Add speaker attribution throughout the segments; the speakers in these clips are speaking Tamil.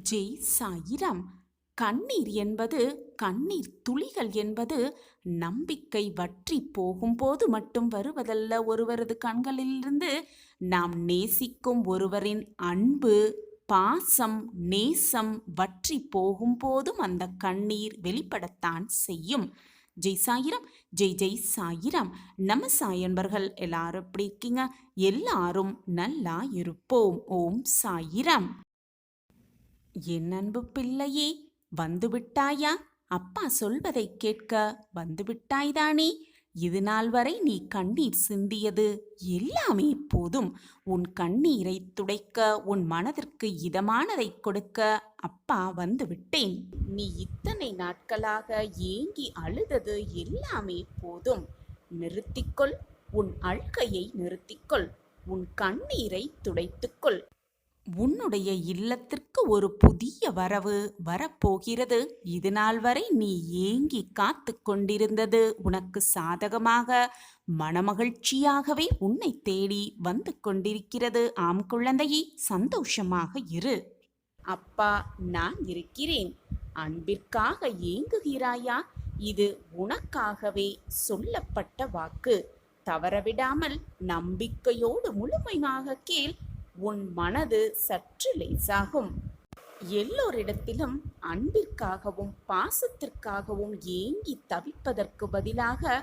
Speaker 1: ஜெய் சாயிராம். கண்ணீர் என்பது, கண்ணீர் துளிகள் என்பது நம்பிக்கை வற்றி போகும்போது மட்டும் வருவதல்ல. ஒருவரது கண்களிலிருந்து நாம் நேசிக்கும் ஒருவரின் அன்பு, பாசம், நேசம் வற்றி போகும்போதும் அந்த கண்ணீர் வெளிப்படத்தான் செய்யும். ஜெய் சாயிராம். ஜெய் ஜெய் சாயிராம். நம்ம சாயன்பர்கள் எல்லாரும் எப்படி இருக்கீங்க? எல்லாரும் நல்லா இருப்போம். ஓம் சாயிராம். என் அன்பு பிள்ளையே, வந்துவிட்டாயா? அப்பா சொல்வதை கேட்க வந்துவிட்டாய்தானே? இது நாள் வரை நீ கண்ணீர் சிந்தியது எல்லாமே போதும். உன் கண்ணீரை துடைக்க, உன் மனதிற்கு இதமானதை கொடுக்க அப்பா வந்துவிட்டேன். நீ இத்தனை நாட்களாக ஏங்கி அழுதது எல்லாமே போதும். நிறுத்திக்கொள், உன் அழுகையை நிறுத்திக்கொள், உன் கண்ணீரை துடைத்துக்கொள். உன்னுடைய இல்லத்திற்கு ஒரு புதிய வரவு வரப்போகிறது. இது நாள் வரை நீ ஏங்கி காத்து கொண்டிருந்தது உனக்கு சாதகமாக, மனமகிழ்ச்சியாகவே உன்னை தேடி வந்து கொண்டிருக்கிறது. ஆம் குழந்தையே, சந்தோஷமாக இரு. அப்பா நான் இருக்கிறேன். அன்பிற்காக ஏங்குகிறாயா? இது உனக்காகவே சொல்லப்பட்ட வாக்கு. தவறவிடாமல் நம்பிக்கையோடு முழுமையாக கேள். உன் மனது சற்று லேசாகும். எல்லோரிடத்திலும் அன்பிற்காகவும் பாசத்திற்காகவும் ஏங்கி தவிப்பதற்கு பதிலாக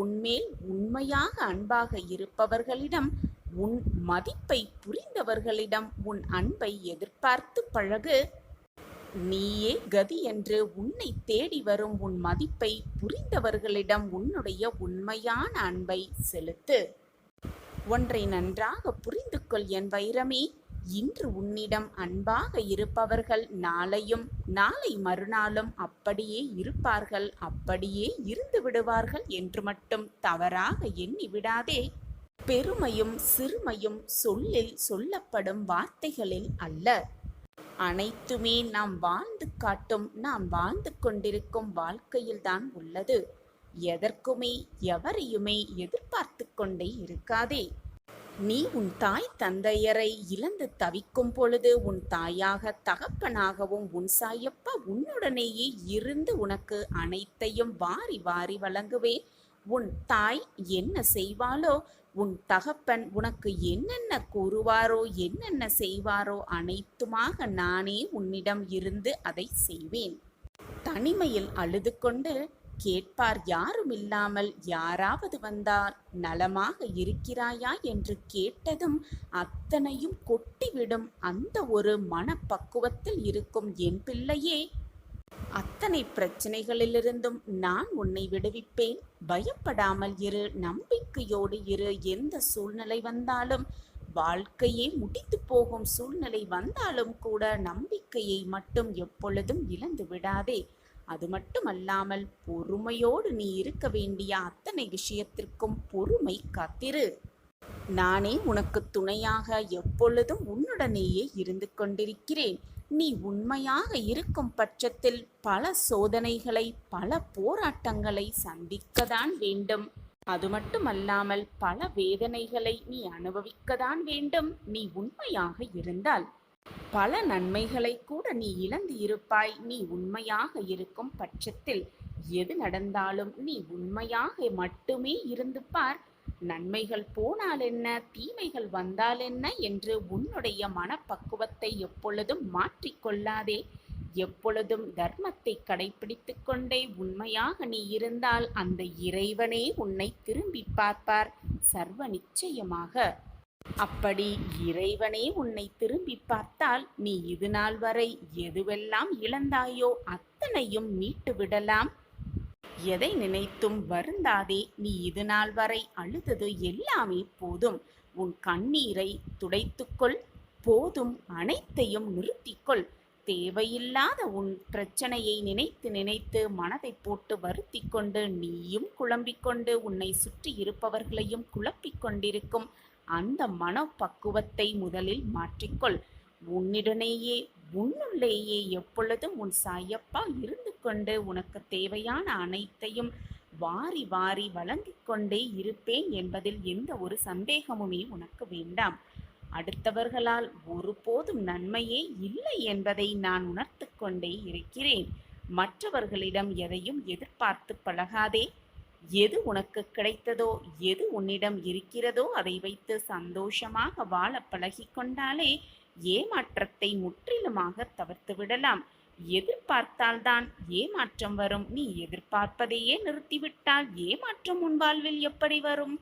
Speaker 1: உன்மேல் உண்மையாக அன்பாக இருப்பவர்களிடம், உன் மதிப்பை புரிந்தவர்களிடம் உன் அன்பை எதிர்பார்த்து பழகு. நீயே கதி என்று உன்னை தேடி வரும் உன் மதிப்பை புரிந்தவர்களிடம் உன்னுடைய உண்மையான அன்பை செலுத்து. ஒன்றை நன்றாக புரிந்து கொள் என் வைரமே. இன்று உன்னிடம் அன்பாக இருப்பவர்கள் நாளை மறுநாளும் அப்படியே இருப்பார்கள், அப்படியே இருந்து விடுவார்கள் என்று மட்டும் தவறாக எண்ணி விடாதே. பெருமையும் சிறுமையும் சொல்லில் சொல்லப்படும் வார்த்தைகளில் அல்ல. அனைத்துமே நாம் வாழ்ந்து காட்டும், நாம் வாழ்ந்து கொண்டிருக்கும் வாழ்க்கையில்தான் உள்ளது. எதற்குமே எவரையுமே எதிர்பார்த்து கொண்டே இருக்காதே. நீ உன் தாய் தந்தையரை இழந்து தவிக்கும் பொழுது உன் தாயாக தகப்பனாகவும் உன் சாயப்பா உன்னுடனேயே இருந்து உனக்கு அனைத்தையும் வாரி வாரி வழங்குவேன். உன் தாய் என்ன செய்வாளோ, உன் தகப்பன் உனக்கு என்னென்ன கூறுவாரோ, என்னென்ன செய்வாரோ அனைத்துமாக நானே உன்னிடம் இருந்து அதை செய்வேன். தனிமையில் அழுது கொண்டு கேட்பார் யாரும் இல்லாமல் யாராவது வந்தால் நலமாக இருக்கிறாயா என்று கேட்டதும் அத்தனையும் கொட்டிவிடும் அந்த ஒரு மனப்பக்குவத்தில் இருக்கும் என் பிள்ளையே, அத்தனை பிரச்சனைகளிலிருந்தும் நான் உன்னை விடுவிப்பேன். பயப்படாமல் இரு, நம்பிக்கையோடு இரு. எந்த சூழ்நிலை வந்தாலும், வாழ்க்கையே முடித்து போகும் சூழ்நிலை வந்தாலும் கூட நம்பிக்கையை மட்டும் எப்பொழுதும் இழந்து விடாதே. அது மட்டுமல்லாமல் பொறுமையோடு நீ இருக்க வேண்டிய அத்தனை விஷயத்திற்கும் பொறுமை காத்திரு. நானே உனக்கு துணையாக எப்பொழுதும் உன்னுடனேயே இருந்து கொண்டிருக்கிறேன். நீ உண்மையாக இருக்கும் பட்சத்தில் பல சோதனைகளை, பல போராட்டங்களை சந்திக்கத்தான் வேண்டும். அது மட்டுமல்லாமல் பல வேதனைகளை நீ அனுபவிக்கத்தான் வேண்டும். நீ உண்மையாக இருந்தால் பல நன்மைகளை கூட நீ இழந்து இருப்பாய். நீ உண்மையாக இருக்கும் பட்சத்தில் எது நடந்தாலும் நீ உண்மையாக மட்டுமே இருந்து பார். நன்மைகள் போனால் என்ன, தீமைகள் வந்தால் என்ன என்று உன்னுடைய மனப்பக்குவத்தை எப்பொழுதும் மாற்றிக்கொள்ளாதே. எப்பொழுதும் தர்மத்தை கடைபிடித்து கொண்டே உண்மையாக நீ இருந்தால் அந்த இறைவனே உன்னை திரும்பி பார்ப்பார் சர்வ நிச்சயமாக. அப்படி இறைவனே உன்னை திரும்பி பார்த்தால் நீ இது நாள் வரை எதுவெல்லாம் இழந்தாயோ அத்தனையும் மீட்டு விடலாம். எதை நினைத்தும் வருந்தாதே. நீ இது நாள் வரை அழுதது எல்லாமே போதும். உன் கண்ணீரை துடைத்துக்கொள். போதும், அனைத்தையும் நிறுத்திக்கொள். தேவையில்லாத உன் பிரச்சனையை நினைத்து நினைத்து மனதை போட்டு வருத்தி கொண்டு நீயும் குழம்பிக்கொண்டு உன்னை சுற்றி இருப்பவர்களையும் குழப்பிக் கொண்டிருக்கும் அந்த மனப்பக்குவத்தை முதலில் மாற்றிக்கொள். உன்னிடனேயே உன்னுள்ளேயே எப்பொழுதும் உன் சாயப்பா இருந்து கொண்டு உனக்கு தேவையான அனைத்தையும் வாரி வாரி வழங்கிக் கொண்டே இருப்பேன் என்பதில் எந்த ஒரு சந்தேகமுமே உனக்கு வேண்டாம். அடுத்தவர்களால் ஒருபோதும் நன்மையே இல்லை என்பதை நான் உணர்த்து கொண்டே இருக்கிறேன். மற்றவர்களிடம் எதையும் எதிர்பார்த்து பழகாதே. எது உனக்கு கிடைத்ததோ, எது உன்னிடம் இருக்கிறதோ அதை வைத்து சந்தோஷமாக வாழ பழகிக்கொண்டாலே ஏமாற்றத்தை முற்றிலுமாக தவிர்த்து விடலாம். எதிர்பார்த்தால்தான் ஏமாற்றம் வரும். நீ எதிர்பார்ப்பதையே நிறுத்திவிட்டால் ஏமாற்றம் உன் வாழ்வில் எப்படி வரும்?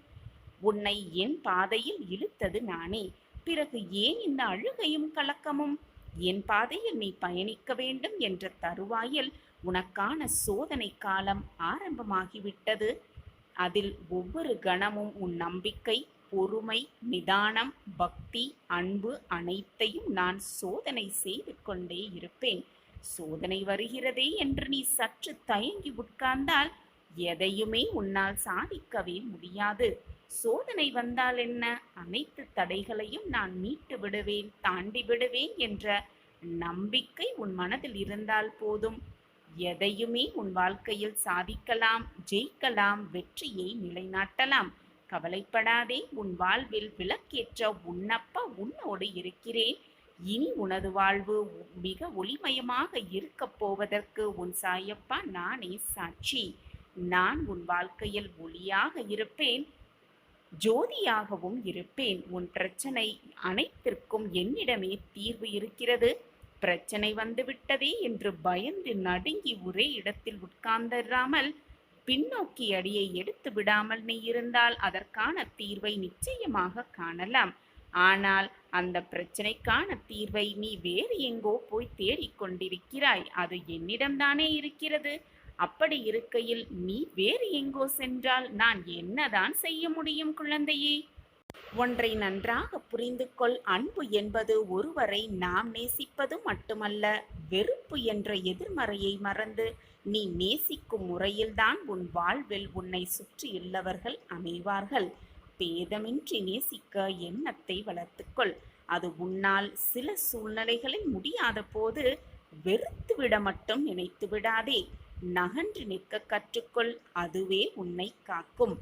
Speaker 1: உன்னை என் பாதையில் இழுத்தது நானே. பிறகு ஏன் இந்த அழுகையும் கலக்கமும்? என் பாதையில் நீ பயணிக்க வேண்டும் என்ற தருவாயில் உனக்கான சோதனை காலம் ஆரம்பமாகிவிட்டது. அதில் ஒவ்வொரு கணமும் உன் நம்பிக்கை, பொறுமை, நிதானம், பக்தி, அன்பு அனைத்தையும் நான் சோதனை செய்து கொண்டே இருப்பேன். சோதனை வருகிறதே என்று நீ சற்று தயங்கி உட்கார்ந்தால் எதையுமே உன்னால் சாதிக்கவே முடியாது. சோதனை வந்தால் என்ன? அனைத்து தடைகளையும் நான் மீட்டு விடுவேன், தாண்டி விடுவேன் என்ற நம்பிக்கை உன் மனதில் இருந்தால் போதும். எதையுமே உன் வாழ்க்கையில் சாதிக்கலாம், ஜெயிக்கலாம், வெற்றியை நிலைநாட்டலாம். கவலைப்படாதே. உன் வாழ்வில் விளக்கேற்ற உன்னப்பா உன்னோடு இருக்கிறேன். இனி உனது வாழ்வு மிக ஒளிமயமாக இருக்கப் போவதற்கு உன் சாயப்பா நானே சாட்சி. நான் உன் வாழ்க்கையில் ஒளியாக இருப்பேன், ஜோதியாகவும் இருப்பேன். உன் பிரச்சனை அனைத்திற்கும் என்னிடமே தீர்வு இருக்கிறது. பிரச்சனை வந்துவிட்டதே என்று பயந்து நடுங்கி ஒரே இடத்தில் உட்கார்ந்திராமல் பின்னோக்கி அடியை எடுத்து விடாமல் நீ இருந்தால் அதற்கான தீர்வை நிச்சயமாக காணலாம். ஆனால் அந்த பிரச்சனைக்கான தீர்வை நீ வேறு எங்கோ போய் தேடிக்கொண்டிருக்கிறாய். அது என்னிடம்தானே இருக்கிறது. அப்படி இருக்கையில் நீ வேறு எங்கோ சென்றால் நான் என்னதான் செய்ய முடியும் குழந்தையே? ஒன்றை நன்றாக புரிந்து கொள். அன்பு என்பது ஒருவரை நாம் நேசிப்பது மட்டுமல்ல. வெறுப்பு என்ற எதிர்மறையை மறந்து நீ நேசிக்கும் முறையில்தான் உன் வாழ்வில் உன்னை சுற்றியுள்ளவர்கள் அமைவார்கள். பேதமின்றி நேசிக்க எண்ணத்தை வளர்த்துக்கொள். அது உன்னால் சில சூழ்நிலைகளில் முடியாத போது வெறுத்துவிட மட்டும் நினைத்து விடாதே. நகன்று நிற்க கற்றுக்கொள். அதுவே உன்னை காக்கும்.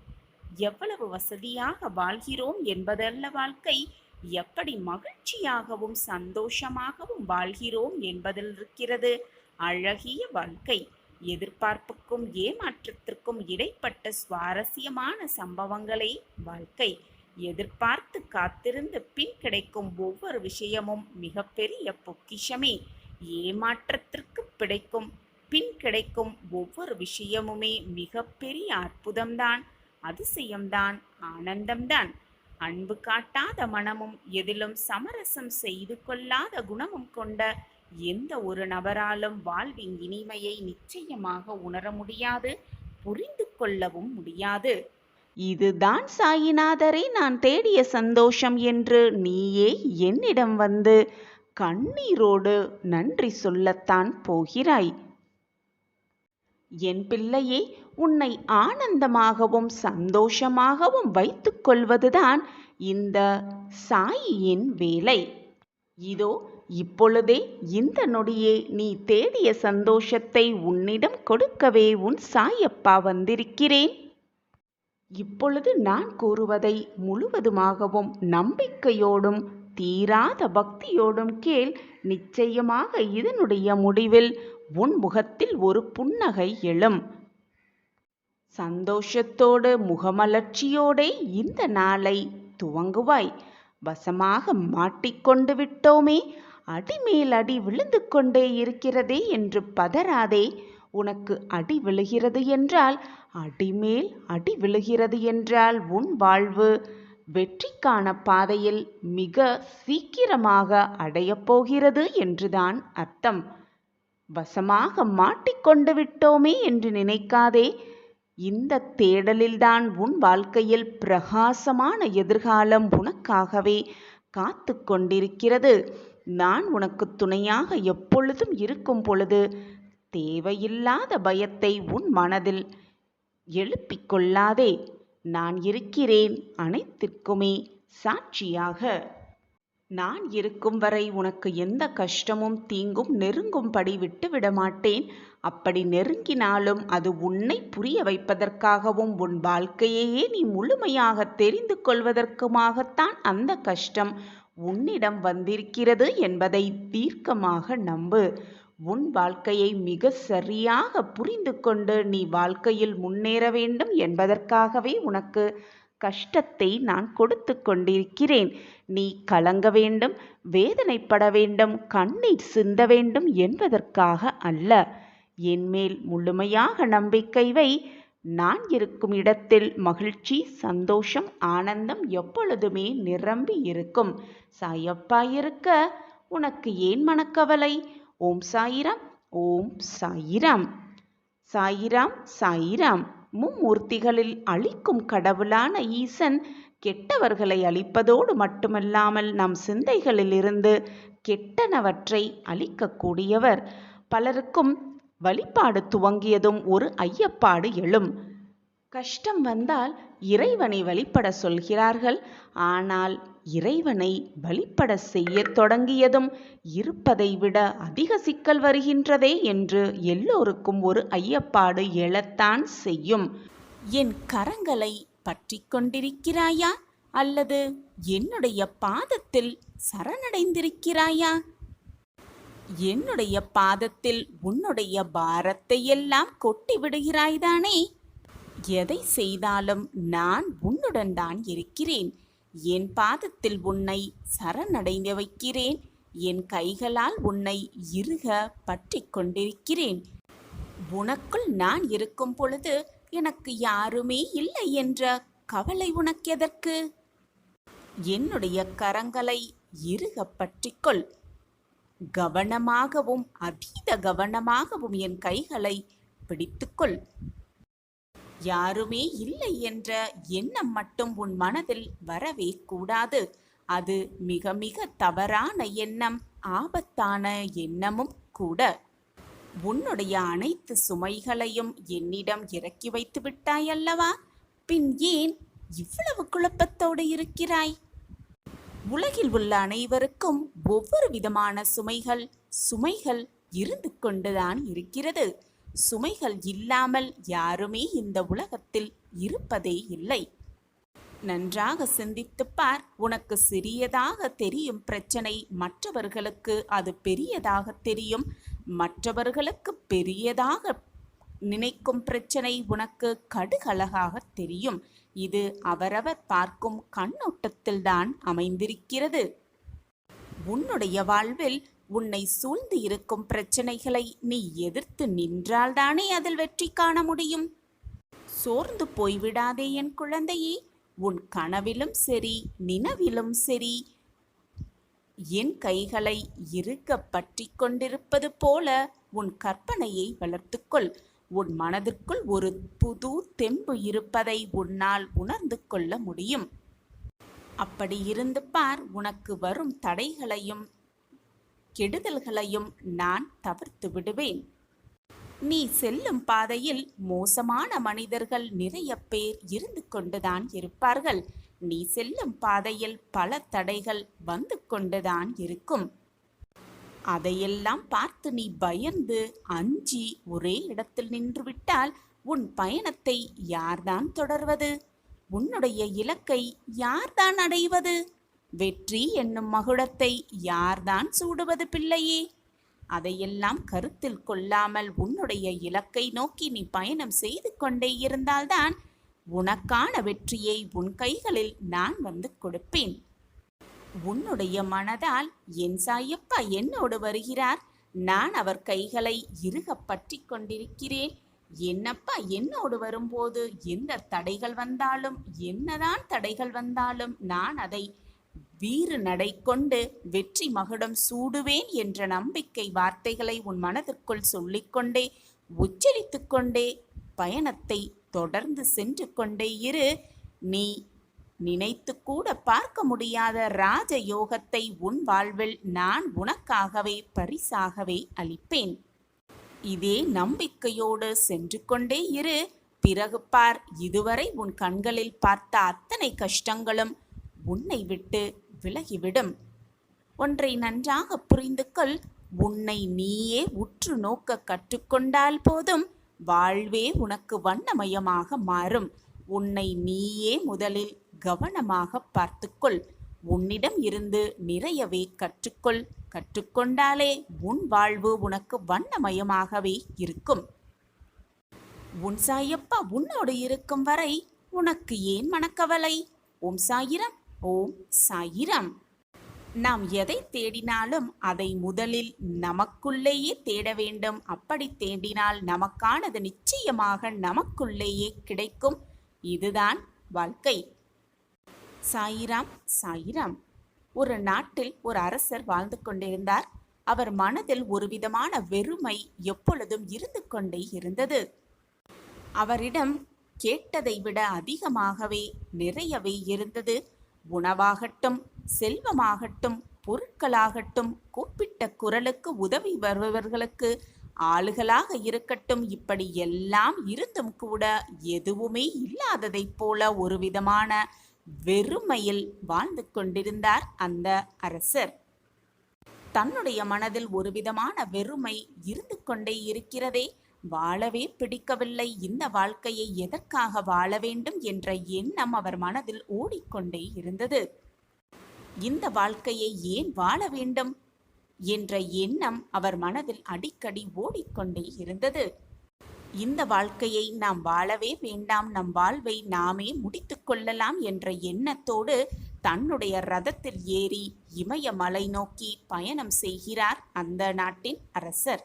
Speaker 1: எவ்வளவு வசதியாக வாழ்கிறோம் என்பதல்ல வாழ்க்கை, எப்படி மகிழ்ச்சியாகவும் சந்தோஷமாகவும் வாழ்கிறோம் என்பதில் இருக்கிறது அழகிய வாழ்க்கை. எதிர்பார்ப்புக்கும் ஏமாற்றத்திற்கும் இடைப்பட்ட சுவாரஸ்யமான சம்பவங்களே வாழ்க்கை. எதிர்பார்த்து காத்திருந்து பின் கிடைக்கும் ஒவ்வொரு விஷயமும் மிகப்பெரிய பொக்கிஷமே. ஏமாற்றத்திற்கு பின் கிடைக்கும் ஒவ்வொரு விஷயமுமே மிகப்பெரிய அற்புதம்தான், அதிசயம்தான், ஆனந்தம்தான். அன்பு காட்டாத மனமும் எதிலும் சமரசம் செய்து கொள்ளாத குணமும் கொண்ட எந்த ஒரு நபராலும் வாழ்வின் இனிமையை நிச்சயமாக உணர முடியாது, புரிந்து கொள்ளவும் முடியாது.
Speaker 2: இதுதான் சாயிநாதரை நான் தேடிய சந்தோஷம் என்று நீயே என்னிடம் வந்து கண்ணீரோடு நன்றி சொல்லத்தான் போகிறாய். என் பிள்ளையே, உன்னை ஆனந்தமாகவும் சந்தோஷமாகவும் வைத்துக் கொள்வதுதான் இந்த சாயியின் வேலை. இதோ இப்பொழுதே இந்த நொடியே நீ தேடிய சந்தோஷத்தை உன்னிடம் கொடுக்கவே உன் சாயப்பா வந்திருக்கிறேன். இப்பொழுது நான் கூறுவதை முழுவதுமாகவும் நம்பிக்கையோடும் தீராத பக்தியோடும் கேள். நிச்சயமாக இதனுடைய முடிவில் உன் முகத்தில் ஒரு புன்னகை எழும். சந்தோஷத்தோடு முகமலர்ச்சியோடே இந்த நாளை துவங்குவாய். வசமாக மாட்டிக்கொண்டு விட்டோமே, அடிமேல் அடி விழுந்து கொண்டே இருக்கிறதே என்று பதறாதே. உனக்கு அடி விழுகிறது என்றால், அடிமேல் அடி விழுகிறது என்றால் உன் வாழ்வு வெற்றிக்கான பாதையில் மிக சீக்கிரமாக அடையப் போகிறது என்றுதான் அர்த்தம். வசமாக மாட்டிக்கொண்டு விட்டோமே என்று நினைக்காதே. இந்த தேடலில்தான் உன் வாழ்க்கையில் பிரகாசமான எதிர்காலம் உனக்காகவே காத்து கொண்டிருக்கிறது. நான் உனக்கு துணையாக எப்பொழுதும் இருக்கும் பொழுது தேவையில்லாத பயத்தை உன் மனதில் எழுப்பிக் கொள்ளாதே. நான் இருக்கிறேன் அனைத்திற்குமே சாட்சியாக. நான் இருக்கும் வரை உனக்கு எந்த கஷ்டமும் தீங்கும் நெருங்கும்படி விட்டுவிட மாட்டேன். அப்படி நெருங்கினாலும் அது உன்னை புரிய வைப்பதற்காகவும் உன் வாழ்க்கையையே நீ முழுமையாக தெரிந்து கொள்வதற்குமாகத்தான் அந்த கஷ்டம் உன்னிடம் வந்திருக்கிறது என்பதை தீர்க்கமாக நம்பு. உன் வாழ்க்கையை மிக சரியாக புரிந்து கொண்டு நீ வாழ்க்கையில் முன்னேற வேண்டும் என்பதற்காகவே உனக்கு கஷ்டத்தை நான் கொடுத்து கொண்டிருக்கிறேன். நீ கலங்க வேண்டும், வேதனைப்பட வேண்டும், கண்ணீர் சிந்த வேண்டும் என்பதற்காக அல்ல. என்மேல் முழுமையாக நம்பிக்கை வை. நான் இருக்கும் இடத்தில் மகிழ்ச்சி, சந்தோஷம், ஆனந்தம் எப்பொழுதுமே நிரம்பி இருக்கும். சாயப்பா இருக்க உனக்கு ஏன் மனக்கவலை? ஓம் சாயிராம், ஓம் சாயிராம். சாயிராம் சாயிராம். மும்மூர்த்திகளில் அழிக்கும் கடவுளான ஈசன் கெட்டவர்களை அழிப்பதோடு மட்டுமல்லாமல் நம் சிந்தைகளிலிருந்து கெட்டனவற்றை அழிக்கக்கூடியவர். பலருக்கும் வழிபாடு துவங்கியதும் ஒரு ஐயப்பாடு எழும். கஷ்டம் வந்தால் இறைவனை வழிபட சொல்கிறார்கள். ஆனால் இறைவனை வழிபட செய்ய தொடங்கியதும் இருப்பதை விட அதிக சிக்கல் வருகின்றதே என்று எல்லோருக்கும் ஒரு ஐயப்பாடு எழத்தான் செய்யும்.
Speaker 1: என் கரங்களை பற்றி கொண்டிருக்கிறாயா அல்லது என்னுடைய பாதத்தில் சரணடைந்திருக்கிறாயா? என்னுடைய பாதத்தில் உன்னுடைய பாரத்தை எல்லாம் கொட்டி விடுகிறாய்தானே? எதை செய்தாலும் நான் உன்னுடன் தான் இருக்கிறேன். என் பாதத்தில் உன்னை சரணடைந்து வைக்கிறேன். என் கைகளால் உன்னை இறுக பற்றி கொண்டிருக்கிறேன். உனக்குள் நான் இருக்கும் பொழுது எனக்கு யாருமே இல்லை என்ற கவலை உனக்கெதற்கு? என்னுடைய கரங்களை இறுக பற்றிக்கொள். கவனமாகவும் அதீத கவனமாகவும் என் கைகளை பிடித்துக்கொள். யாருமே இல்லை என்ற எண்ணம் மட்டும் உன் மனதில் வரவே கூடாது. அது மிக மிக தவறான எண்ணம், ஆபத்தான எண்ணமும் கூட. உன்னுடைய அனைத்து சுமைகளையும் என்னிடம் இறக்கி வைத்து விட்டாய் அல்லவா? பின் ஏன் இவ்வளவு குழப்பத்தோடு இருக்கிறாய்? உலகில் உள்ள அனைவருக்கும் ஒவ்வொரு விதமான சுமைகள் இருந்து கொண்டுதான் இருக்கிறது. சுமைகள் இல்லாமல் யாருமே இந்த உலகத்தில் இருப்பதே இல்லை. நன்றாக சிந்தித்துப் பார். உனக்கு சிறியதாக தெரியும் பிரச்சனை மற்றவர்களுக்கு அது பெரியதாக தெரியும். மற்றவர்களுக்கு பெரியதாக நினைக்கும் பிரச்சனை உனக்கு கடுகளகாக தெரியும். இது அவரவர் பார்க்கும் கண்ணோட்டத்தில்தான் அமைந்திருக்கிறது. உன்னுடைய வாழ்வில் உன்னை சூழ்ந்து இருக்கும் பிரச்சனைகளை நீ எதிர்த்து நின்றால்தானே அதில் வெற்றி காண முடியும். சோர்ந்து போய்விடாதே என் குழந்தையே. உன் கனவிலும் சரி, நினைவிலும் சரி, என் கைகளை இறுக பற்றி கொண்டிருப்பது போல உன் கற்பனையை வளர்த்துக்கொள். உன் மனதிற்குள் ஒரு புது தெம்பு இருப்பதை உன்னால் உணர்ந்து கொள்ள முடியும். அப்படி இருந்து பார். உனக்கு வரும் தடைகளையும் கெடுதல்களையும் நான் தவிர்த்து விடுவேன். நீ செல்லும் பாதையில் மோசமான மனிதர்கள் நிறைய பேர் இருந்து கொண்டுதான் இருப்பார்கள். நீ செல்லும் பாதையில் பல தடைகள் வந்து கொண்டுதான் இருக்கும். அதையெல்லாம் பார்த்து நீ பயந்து அஞ்சி ஒரே இடத்தில் நின்று விட்டால் உன் பயணத்தை யார்தான் தொடர்வது? உன்னுடைய இலக்கை யார்தான் அடைவது? வெற்றி என்னும் மகுடத்தை யார்தான் சூடுவது பிள்ளையே? அதையெல்லாம் கருத்தில் கொள்ளாமல் உன்னுடைய இலக்கை நோக்கி நீ பயணம் செய்து கொண்டே இருந்தால்தான் உனக்கான வெற்றியை உன் கைகளில் நான் வந்து கொடுப்பேன். உன்னுடைய மனதால் என் சாயப்பா என்னோடு வருகிறார், நான் அவர் கைகளை இறுக பற்றி கொண்டிருக்கிறேன். என்னப்பா என்னோடு வரும்போது எந்த தடைகள் வந்தாலும், என்னதான் தடைகள் வந்தாலும் நான் அதை வீறு நடை கொண்டு வெற்றி மகுடம் சூடுவேன் என்ற நம்பிக்கை வார்த்தைகளை உன் மனதிற்குள் சொல்லிக்கொண்டே உச்சரித்து கொண்டே பயணத்தை தொடர்ந்து சென்று கொண்டே இரு. நீ நினைத்து கூட பார்க்க முடியாத ராஜ யோகத்தை உன் வாழ்வில் நான் உனக்காகவே பரிசாகவே அளிப்பேன். இதே நம்பிக்கையோடு சென்று கொண்டே இரு. பிறகு பார், இதுவரை உன் கண்களில் பார்த்த அத்தனை கஷ்டங்களும் உன்னை விட்டு விலகிவிடும். ஒன்றை நன்றாக புரிந்து கொள். உன்னை நீயே உற்று நோக்க கற்றுக்கொண்டால் போதும், வாழ்வே உனக்கு வண்ணமயமாக மாறும். உன்னை நீயே முதலில் கவனமாக பார்த்துக்கொள். உன்னிடம் இருந்து நிறையவே கற்றுக்கொள். கற்றுக்கொண்டாலே உன் வாழ்வு உனக்கு வண்ணமயமாகவே இருக்கும். உன் சாயப்பா உன்னோடு இருக்கும் வரை உனக்கு ஏன் மனக்கவலை? ஓம் சாயிரம். ஓம் சாயிரம். நாம் எதை தேடினாலும் அதை முதலில் நமக்குள்ளேயே தேட வேண்டும். அப்படி தேடினால் நமக்கானது நிச்சயமாக நமக்குள்ளேயே கிடைக்கும். இதுதான் வாழ்க்கை. சாயிராம் சாயிராம். ஒரு நாட்டில் ஒரு அரசர் வாழ்ந்து கொண்டிருந்தார். அவர் மனதில் ஒரு விதமான வெறுமை எப்பொழுதும் இருந்து கொண்டே இருந்தது. அவரிடம் கேட்டதை விட அதிகமாகவே நிறையவே இருந்தது. உணவாகட்டும், செல்வமாகட்டும், பொருட்களாகட்டும், கூப்பிட்ட குரலுக்கு உதவி வருபவர்களுக்கு ஆளுகளாக இருக்கட்டும், இப்படி எல்லாம் இருந்தும் கூட எதுவுமே இல்லாததைப் போல ஒரு விதமான வெறுமையில் வாழ்ந்து கொண்டிருந்தார் அந்த அரசர். தன்னுடைய மனதில் ஒரு விதமான வெறுமை இருந்து கொண்டே இருக்கிறதே. வாழவே பிடிக்கவில்லை. இந்த வாழ்க்கையை எதற்காக வாழ வேண்டும் என்ற எண்ணம் அவர் மனதில் ஓடிக்கொண்டே இருந்தது. இந்த வாழ்க்கையை ஏன் வாழ வேண்டும் என்ற எண்ணம் அவர் மனதில் அடிக்கடி ஓடிக்கொண்டே இருந்தது. இந்த வாழ்க்கையை நாம் வாழவே வேண்டாம், நம் வாழ்வை நாமே முடித்து கொள்ளலாம் என்ற எண்ணத்தோடு தன்னுடைய ரதத்தில் ஏறி இமயமலை நோக்கி பயணம் செய்கிறார் அந்த நாட்டின் அரசர்.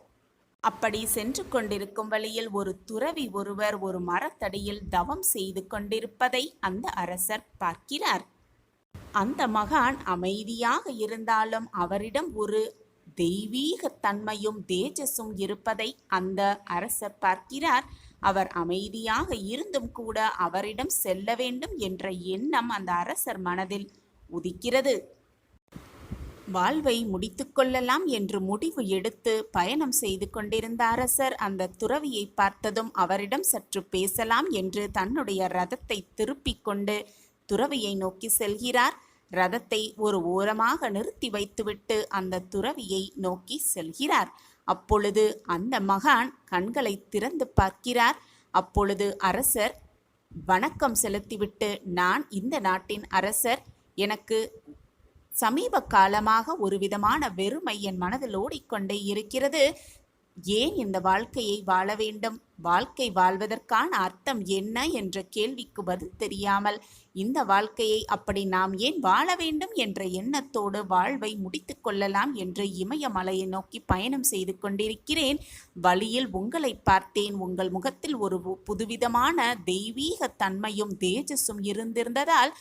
Speaker 1: அப்படி சென்று கொண்டிருக்கும் வழியில் ஒரு துறவி ஒருவர் ஒரு மரத்தடியில் தவம் செய்து கொண்டிருப்பதை அந்த அரசர் பார்க்கிறார். அந்த மகான் அமைதியாக இருந்தாலும் அவரிடம் ஒரு தெய்வீக தன்மையும் தேஜஸும் இருப்பதை அந்த அரசர் பார்க்கிறார். அவர் அமைதியாக இருந்தும் கூட அவரிடம் செல்ல வேண்டும் என்ற எண்ணம் அந்த அரசர் மனதில் உதிக்கிறது. வாழ்வை முடித்து கொள்ளலாம் என்று முடிவு எடுத்து பயணம் செய்து கொண்டிருந்த அரசர் அந்த துறவியை பார்த்ததும் அவரிடம் சற்று பேசலாம் என்று தன்னுடைய ரதத்தை திருப்பிக் கொண்டு துறவியை நோக்கி செல்கிறார். ரதத்தை ஒரு ஓரமாக நிறுத்தி வைத்துவிட்டு அந்த துறவியை நோக்கி செல்கிறார். அப்பொழுது அந்த மகான் கண்களை திறந்து பார்க்கிறார். அப்பொழுது அரசர் வணக்கம் செலுத்திவிட்டு, நான் இந்த நாட்டின் அரசர். எனக்கு சமீப காலமாக ஒரு விதமான வெறுமை என் மனதில் ஓடிக்கொண்டே இருக்கிறது. ஏன் இந்த வாழ்க்கையை வாழ வேண்டும்? வாழ்க்கை வாழ்வதற்கான அர்த்தம் என்ன என்ற கேள்விக்கு பதில் தெரியாமல் இந்த வாழ்க்கையை அப்படி நாம் ஏன் வாழ வேண்டும் என்ற எண்ணத்தோடு வாழ்வை முடித்து கொள்ளலாம் என்று இமயமலையை நோக்கி பயணம் செய்து கொண்டிருக்கிறேன். வழியில் உங்களை பார்த்தேன். உங்கள் முகத்தில் ஒரு புதுவிதமான தெய்வீக தன்மையும் தேஜஸும் இருந்திருந்ததால்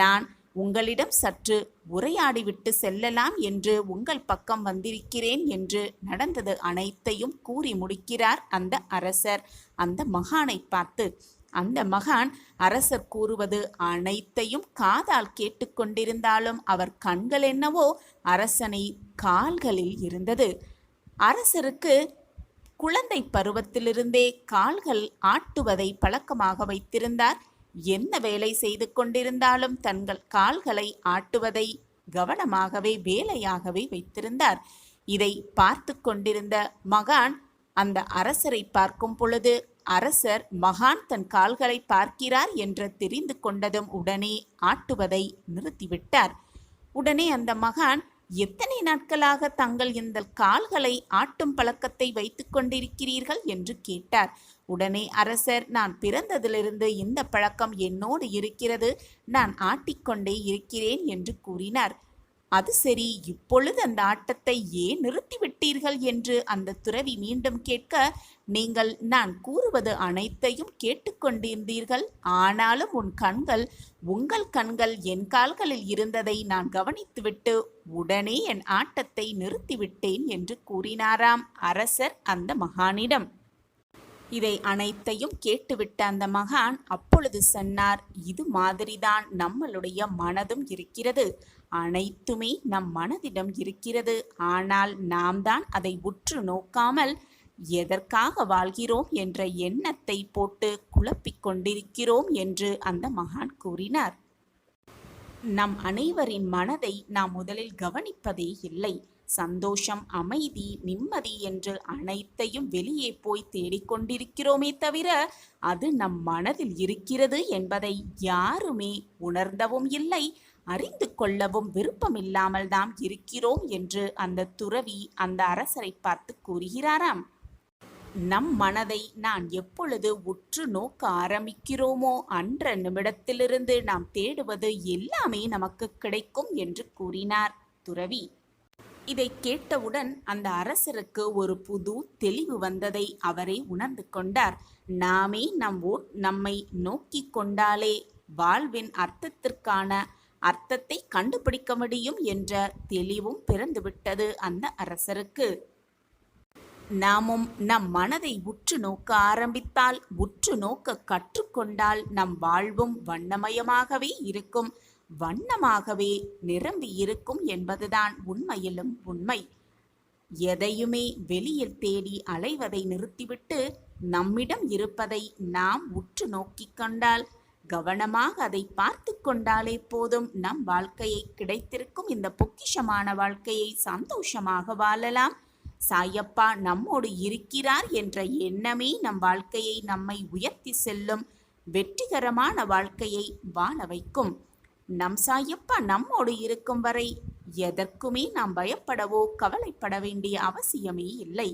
Speaker 1: நான் உங்களிடம் சற்று உரையாடிவிட்டு செல்லலாம் என்று உங்கள் பக்கம் வந்திருக்கிறேன் என்று நடந்தது அனைத்தையும் கூறி முடிக்கிறார் அந்த அரசர் அந்த மகானை பார்த்து. அந்த மகான் அரசர் கூறுவது அனைத்தையும் காதால் கேட்டுக்கொண்டிருந்தாலும் அவர் கண்கள் என்னவோ அரசனை கால்களில் இருந்தது. அரசருக்கு குழந்தை பருவத்திலிருந்தே கால்கள் ஆட்டுவதை பழக்கமாக வைத்திருந்தார். என்ன வேலை செய்து கொண்டிருந்தாலும் தங்கள் கால்களை ஆட்டுவதை கவனமாகவே வேலையாகவே வைத்திருந்தார். இதை பார்த்து கொண்டிருந்த மகான் அந்த அரசரை பார்க்கும் பொழுது அரசர் மகான் தன் கால்களை பார்க்கிறார் என்று தெரிந்து கொண்டதும் உடனே ஆட்டுவதை நிறுத்திவிட்டார். உடனே அந்த மகான், எத்தனை நாட்களாக தங்கள் இந்த கால்களை ஆட்டும் பழக்கத்தை வைத்து கொண்டிருக்கிறீர்கள் என்று கேட்டார். உடனே அரசர், நான் பிறந்ததிலிருந்து இந்த பழக்கம் என்னோடு இருக்கிறது, நான் ஆட்டிக்கொண்டே இருக்கிறேன் என்று கூறினார். அது சரி, இப்பொழுது அந்த ஆட்டத்தை ஏன் நிறுத்திவிட்டீர்கள் என்று அந்த துறவி மீண்டும் கேட்க, நீங்கள் நான் கூறுவது அனைத்தையும் கேட்டுக்கொண்டிருந்தீர்கள். ஆனாலும் உங்கள் கண்கள் என் கால்களில் இருந்ததை நான் கவனித்துவிட்டு உடனே என் ஆட்டத்தை நிறுத்திவிட்டேன் என்று கூறினாராம் அரசர் அந்த மகானிடம். இதை அனைத்தையும் கேட்டுவிட்ட அந்த மகான் அப்பொழுது சொன்னார், இது மாதிரிதான் நம்மளுடைய மனதும் இருக்கிறது. அனைத்துமே நம் மனதிடம் இருக்கிறது. ஆனால் நாம் தான் அதை உற்று நோக்காமல் எதற்காக வாழ்கிறோம் என்ற எண்ணத்தை போட்டு குழப்பிக் கொண்டிருக்கிறோம் என்று அந்த மகான் கூறினார். நம் அனைவரின் மனதை நாம் முதலில் கவனிப்பதே இல்லை. சந்தோஷம், அமைதி, நிம்மதி என்று அனைத்தையும் வெளியே போய் தேடிக்கொண்டிருக்கிறோமே தவிர அது நம் மனதில் இருக்கிறது என்பதை யாருமே உணர்ந்தவும் இல்லை. அறிந்து கொள்ளவும் விருப்பமில்லாமல் தாம் இருக்கிறோம் என்று அந்த துறவி அந்த அரசரை பார்த்து கூறுகிறாராம். நம் மனதை நான் எப்பொழுது உற்று நோக்க ஆரம்பிக்கிறோமோ அன்ற நிமிடத்திலிருந்து நாம் தேடுவது எல்லாமே நமக்கு கிடைக்கும் என்று கூறினார் துறவி. இதை கேட்டவுடன் அந்த அரசருக்கு ஒரு புது தெளிவு வந்ததை அவரே உணர்ந்து கொண்டார். நாமே நம்மை நோக்கி கொண்டாலே வாழ்வின் அர்த்தத்திற்கான அர்த்தத்தை கண்டுபிடிக்க முடியும் என்ற தெளிவும் பிறந்துவிட்டது அந்த அரசருக்கு. நாமும் நம் மனதை உற்று நோக்க ஆரம்பித்தால், உற்று நோக்க கற்றுக்கொண்டால் நம் வாழ்வும் வண்ணமயமாகவே இருக்கும், வண்ணமாகவே நிரம்பி இருக்கும் என்பதுதான் உண்மையிலும் உண்மை. எதையுமே வெளியில் தேடி அலைவதை நிறுத்திவிட்டு நம்மிடம் இருப்பதை நாம் உற்று நோக்கிக் கொண்டால், கவனமாக அதை பார்த்து கொண்டாலே போதும், நம் வாழ்க்கையை கிடைத்திருக்கும் இந்த பொக்கிஷமான வாழ்க்கையை சந்தோஷமாக வாழலாம். சாயப்பா நம்மோடு இருக்கிறார் என்ற எண்ணமே நம் வாழ்க்கையை நம்மை உயர்த்தி செல்லும் வெற்றிகரமான வாழ்க்கையை வாழ வைக்கும். நம் சாயப்பா நம்மோடு இருக்கும் வரை எதற்குமே நாம் பயப்படவோ கவலைப்பட வேண்டிய அவசியமே இல்லை.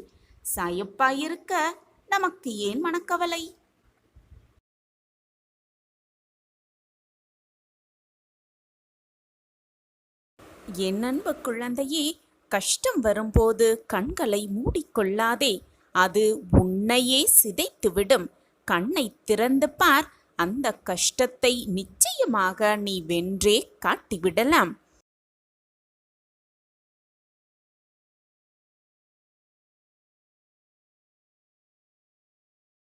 Speaker 1: சாயப்பா இருக்க நமக்கு ஏன் மனக்கவலை? என் அன்பு குழந்தையே, கஷ்டம் வரும்போது கண்களை மூடிக்கொள்ளாதே, அது உன்னையே சிதைத்துவிடும். கண்ணை திறந்து பார், அந்த கஷ்டத்தை நிச்சயமாக நீ வென்றே காட்டிவிடலாம்.